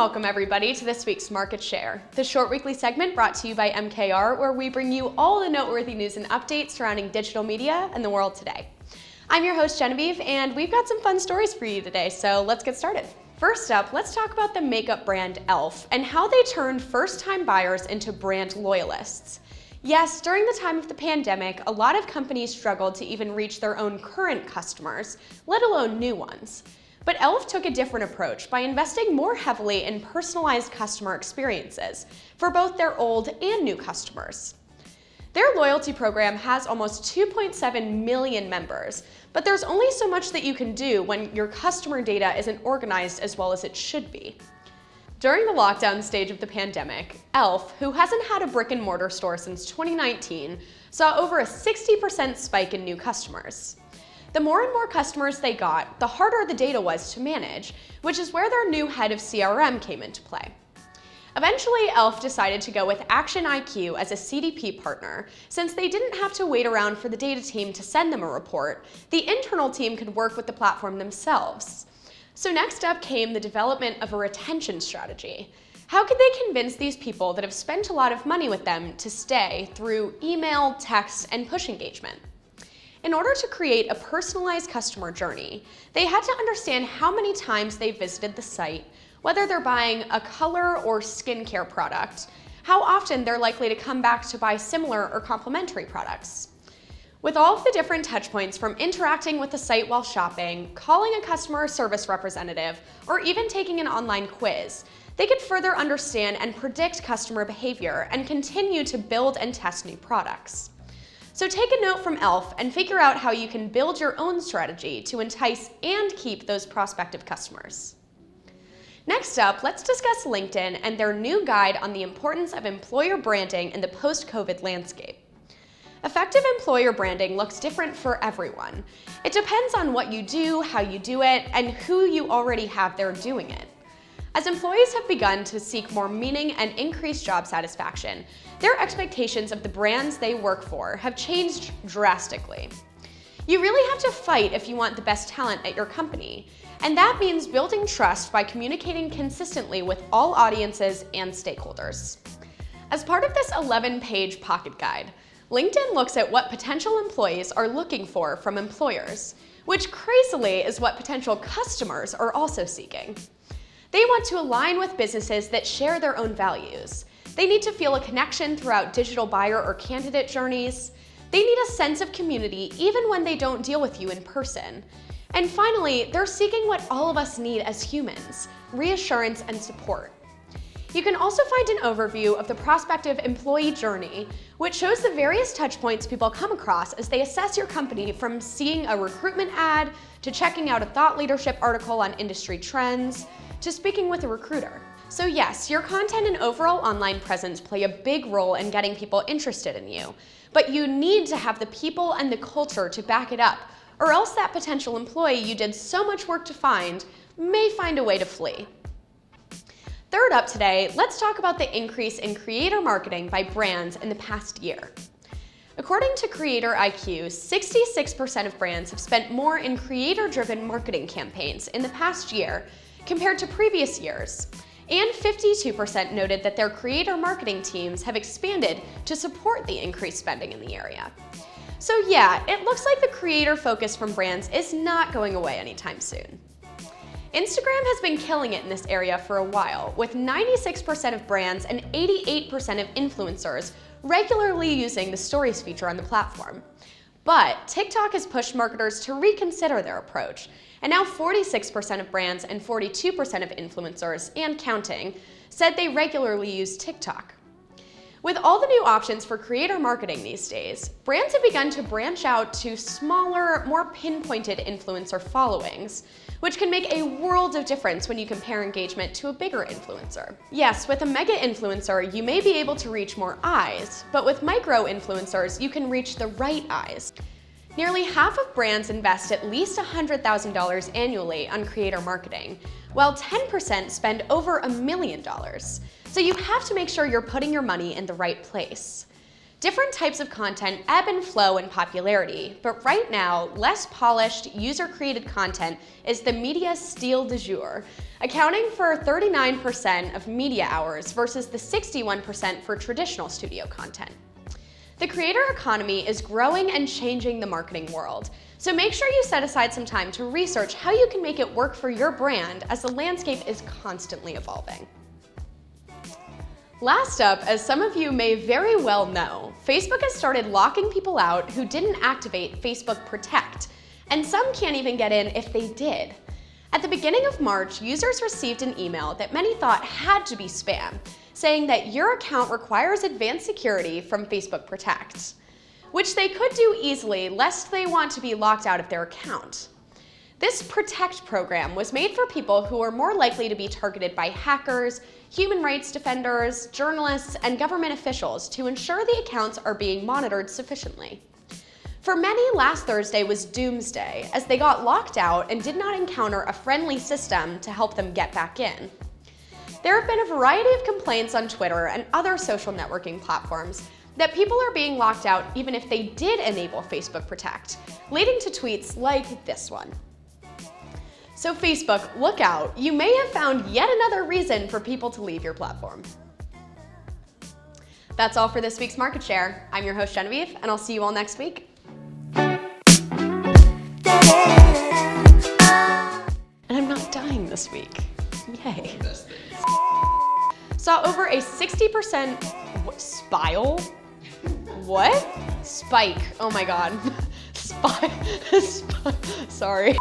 welcome everybody to this week's Market Share, the short weekly segment brought to you by MKR, where we bring you all the noteworthy news and updates surrounding digital media and the world today. I'm your host Genevieve, and we've got some fun stories for you today, so let's get started. First up, let's talk about the makeup brand e.l.f. and how they turned first-time buyers into brand loyalists. Yes, during the time of the pandemic, a lot of companies struggled to even reach their own current customers, let alone new ones. But e.l.f. took a different approach by investing more heavily in personalized customer experiences for both their old and new customers. Their loyalty program has almost 2.7 million members, but there's only so much that you can do when your customer data isn't organized as well as it should be. During the lockdown stage of the pandemic, e.l.f., who hasn't had a brick-and-mortar store since 2019, saw over a 60% spike in new customers. The more and more customers they got, the harder the data was to manage, which is where their new head of CRM came into play. Eventually, e.l.f. decided to go with Action IQ as a CDP partner. Since they didn't have to wait around for the data team to send them a report, the internal team could work with the platform themselves. So next up came the development of a retention strategy. How could they convince these people that have spent a lot of money with them to stay through email, text, and push engagement? In order to create a personalized customer journey, they had to understand how many times they visited the site, whether they're buying a color or skincare product, how often they're likely to come back to buy similar or complementary products. With all of the different touchpoints, from interacting with the site while shopping, calling a customer service representative, or even taking an online quiz, they could further understand and predict customer behavior and continue to build and test new products. So take a note from e.l.f. and figure out how you can build your own strategy to entice and keep those prospective customers. Next up, let's discuss LinkedIn and their new guide on the importance of employer branding in the post-COVID landscape. Effective employer branding looks different for everyone. It depends on what you do, how you do it, and who you already have there doing it. As employees have begun to seek more meaning and increased job satisfaction, their expectations of the brands they work for have changed drastically. You really have to fight if you want the best talent at your company, and that means building trust by communicating consistently with all audiences and stakeholders. As part of this 11-page pocket guide, LinkedIn looks at what potential employees are looking for from employers, which crazily is what potential customers are also seeking. They want to align with businesses that share their own values. They need to feel a connection throughout digital buyer or candidate journeys. They need a sense of community even when they don't deal with you in person. And finally, they're seeking what all of us need as humans: reassurance and support. You can also find an overview of the prospective employee journey, which shows the various touchpoints people come across as they assess your company, from seeing a recruitment ad, to checking out a thought leadership article on industry trends, to speaking with a recruiter. So yes, your content and overall online presence play a big role in getting people interested in you, but you need to have the people and the culture to back it up, or else that potential employee you did so much work to find may find a way to flee. Third up today, let's talk about the increase in creator marketing by brands in the past year. According to Creator IQ, 66% of brands have spent more in creator-driven marketing campaigns in the past year compared to previous years, and 52% noted that their creator marketing teams have expanded to support the increased spending in the area. So yeah, it looks like the creator focus from brands is not going away anytime soon. Instagram has been killing it in this area for a while, with 96% of brands and 88% of influencers regularly using the Stories feature on the platform. But TikTok has pushed marketers to reconsider their approach, and now 46% of brands and 42% of influencers, and counting, said they regularly use TikTok. With all the new options for creator marketing these days, brands have begun to branch out to smaller, more pinpointed influencer followings, which can make a world of difference when you compare engagement to a bigger influencer. Yes, with a mega influencer, you may be able to reach more eyes, but with micro influencers, you can reach the right eyes. Nearly half of brands invest at least $100,000 annually on creator marketing, while 10% spend over $1 million. So you have to make sure you're putting your money in the right place. Different types of content ebb and flow in popularity, but right now, less polished, user-created content is the media style du jour, accounting for 39% of media hours versus the 61% for traditional studio content. The creator economy is growing and changing the marketing world, so make sure you set aside some time to research how you can make it work for your brand as the landscape is constantly evolving. Last up, as some of you may very well know, Facebook has started locking people out who didn't activate Facebook Protect, and some can't even get in if they did. At the beginning of March, users received an email that many thought had to be spam, saying that your account requires advanced security from Facebook Protect, which they could do easily lest they want to be locked out of their account. This Protect program was made for people who are more likely to be targeted by hackers, human rights defenders, journalists, and government officials to ensure the accounts are being monitored sufficiently. For many, last Thursday was doomsday, as they got locked out and did not encounter a friendly system to help them get back in. There have been a variety of complaints on Twitter and other social networking platforms that people are being locked out even if they did enable Facebook Protect, leading to tweets like this one. So Facebook, look out, you may have found yet another reason for people to leave your platform. That's all for this week's Market Share. I'm your host Genevieve, and I'll see you all next week. And I'm not dying this week. Yay. Saw over a 60% What? Spike. Oh my god. Sorry.